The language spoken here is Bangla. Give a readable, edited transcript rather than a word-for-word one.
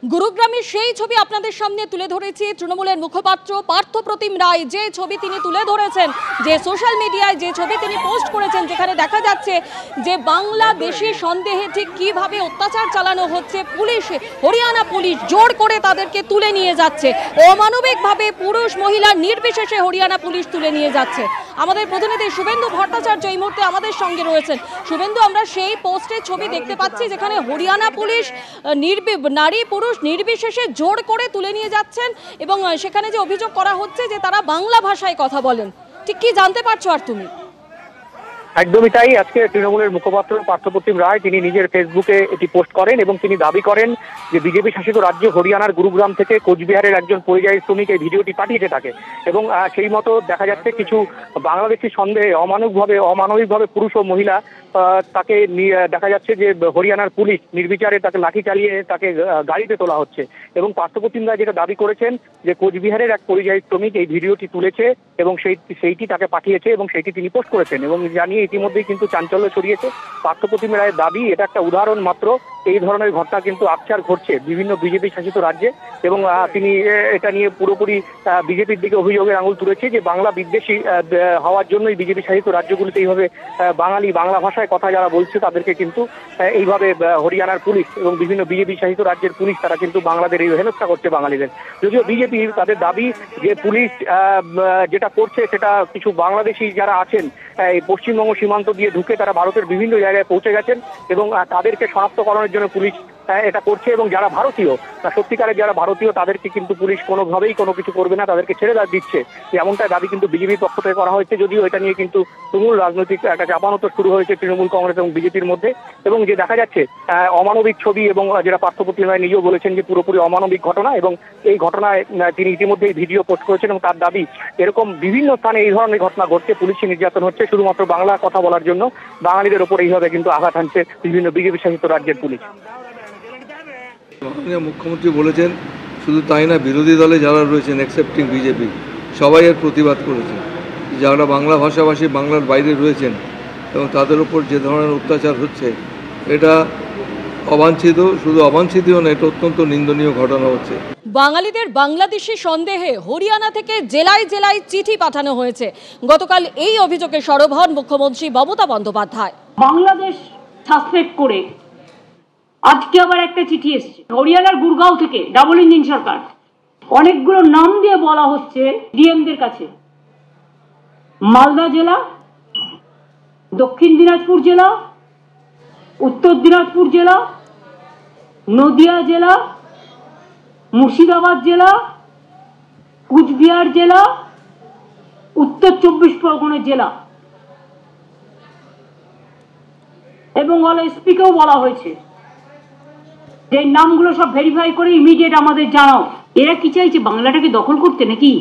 গুরুগ্রামের সেই ছবি আপনাদের সামনে তুলে ধরেছি। তৃণমূলের মুখপাত্র পার্থপ্রতিম রায় যে ছবি তিনি তুলে ধরেছেন, যে সোশ্যাল মিডিয়ায় যে ছবি তিনি পোস্ট করেছেন, যেখানে দেখা যাচ্ছে যে বাংলাদেশি সন্দেহে ঠিক কিভাবে অত্যাচার চালানো হচ্ছে, পুলিশ, হরিয়ানা পুলিশ জোর করে তাদেরকে তুলে নিয়ে যাচ্ছে, অমানবিকভাবে পুরুষ মহিলা নির্বিশেষে হরিয়ানা পুলিশ তুলে নিয়ে যাচ্ছে। আমাদের প্রতিনিধি শুভেন্দু ভট্টাচার্য এই মুহূর্তে আমাদের সঙ্গে রয়েছেন। শুভেন্দু, আমরা সেই পোস্টের ছবি দেখতে পাচ্ছি যেখানে হরিয়ানা পুলিশ নারী পুরুষ নির্বিশেষে জোর করে তুলে নিয়ে যাচ্ছেন এবং সেখানে যে অভিযোগ করা হচ্ছে যে তারা বাংলা ভাষায় কথা বলেন। ঠিক কি জানতে পারছো আর তুমি? একদমই তাই। আজকে তৃণমূলের মুখপাত্র পার্থপ্রতিম রায় তিনি নিজের ফেসবুকে এটি পোস্ট করেন এবং তিনি দাবি করেন যে বিজেপি শাসিত রাজ্য হরিয়ানার গুরুগ্রাম থেকে কোচবিহারের একজন পরিযায়ী শ্রমিক এই ভিডিওটি পাঠিয়েছে তাকে, এবং সেই মতো দেখা যাচ্ছে কিছু বাংলাদেশি সন্দেহে অমানবিকভাবে পুরুষ ও মহিলা তাকে দেখা যাচ্ছে যে হরিয়ানার পুলিশ নির্বিচারে তাকে লাঠি চালিয়ে তাকে গাড়িতে তোলা হচ্ছে। এবং পার্থপ্রতিম রায় যেটা দাবি করেছেন যে কোচবিহারের এক পরিযায়ী শ্রমিক এই ভিডিওটি তুলেছে এবং সেইটি তাকে পাঠিয়েছে এবং সেইটি তিনি পোস্ট করেছেন, এবং জানিয়ে ইতিমধ্যেই কিন্তু চাঞ্চল্য ছড়িয়েছে। পার্থপ্রতিম রায়ের দাবি এটা একটা উদাহরণ মাত্র, এই ধরনের ঘটনা কিন্তু আকছার ঘটছে বিভিন্ন বিজেপি শাসিত রাজ্যে, এবং তিনি এটা নিয়ে পুরোপুরি বিজেপির দিকে অভিযোগের আঙুল তুলেছে যে বাংলা বিদ্বেষী হওয়ার জন্যই বিজেপি শাসিত রাজ্যগুলিতে এইভাবে বাংলা ভাষায় কথা যারা বলছে তাদেরকে কিন্তু এইভাবে হরিয়ানার পুলিশ এবং বিভিন্ন বিজেপি শাসিত রাজ্যের পুলিশ তারা কিন্তু বাংলাদের এই হেনস্থা করছে বাঙালিদের। যদিও বিজেপি তাদের দাবি যে পুলিশ যেটা করছে সেটা কিছু বাংলাদেশি যারা আছেন এই পশ্চিমবঙ্গ সীমান্ত দিয়ে ঢুকে তারা ভারতের বিভিন্ন জায়গায় পৌঁছে গেছেন এবং তাদেরকে শনাক্তকরণের জন্য পুলিশ এটা করছে, এবং যারা ভারতীয় সত্যিকারের যারা ভারতীয় তাদেরকে কিন্তু পুলিশ কোনোভাবেই কোনো কিছু করবে না, তাদেরকে ছেড়ে দিচ্ছে, এমনটাই দাবি কিন্তু বিজেপির পক্ষ থেকে করা হয়েছে। যদিও এটা নিয়ে কিন্তু তুমুল রাজনৈতিক একটা চাপানোতর শুরু হয়েছে তৃণমূল কংগ্রেস এবং বিজেপির মধ্যে, এবং যে দেখা যাচ্ছে অমানবিক ছবি, এবং যেটা পার্থপ্রতিম রায় নিজেও বলেছেন যে পুরোপুরি অমানবিক ঘটনা, এবং এই ঘটনায় তিনি ইতিমধ্যেই ভিডিও পোস্ট করেছেন এবং তার দাবি এরকম বিভিন্ন স্থানে এই ধরনের ঘটনা ঘটছে, পুলিশি নির্যাতন হচ্ছে শুধুমাত্র বাংলা কথা বলার জন্য বাঙালিদের ওপর এইভাবে কিন্তু আঘাত হানছে বিভিন্ন বিজেপি শাসিত রাজ্যের পুলিশ। মাননীয় মুখ্যমন্ত্রী বলেছেন, শুধু তাই না, বিরোধী দলে যারা রয়েছেন এক্সেপ্টিং বিজেপি সবাই এর প্রতিবাদ করেছেন। যারা বাংলা ভাষাভাষী বাংলার বাইরে রয়েছেন এবং তাদের উপর যে ধরনের অত্যাচার হচ্ছে এটা অবাঞ্ছিত, শুধু অবাঞ্ছিতও না, এটা অত্যন্ত নিন্দনীয় ঘটনা হচ্ছে। বাঙালিদের বাংলাদেশি সন্দেহে হরিয়ানা থেকে জেলায় জেলায় চিঠি পাঠানো হয়েছে। গতকাল এই অভিযোগে সরব হন মুখ্যমন্ত্রী মমতা বন্দ্যোপাধ্যায়। বাংলাদেশ সাসপেক্ট করে আজকে আবার একটা চিঠি এসেছে হরিয়ানার গুরগাঁও থেকে, ডাবল ইঞ্জিন সরকার। অনেকগুলো নাম দিয়ে বলা হচ্ছে ডিএমদের কাছে, মালদা জেলা, দক্ষিণ দিনাজপুর জেলা, উত্তর দিনাজপুর জেলা, নদিয়া জেলা, মুর্শিদাবাদ জেলা, কুচবিহার জেলা, উত্তর 24 পরগনা জেলা, এবং এসপিকেও বলা হয়েছে যে নামগুলো সব ভেরিফাই করে ইমিডিয়েট আমাদের জানাও। এরা কি চাইছে, বাংলাটাকে দখল করতে নাকি?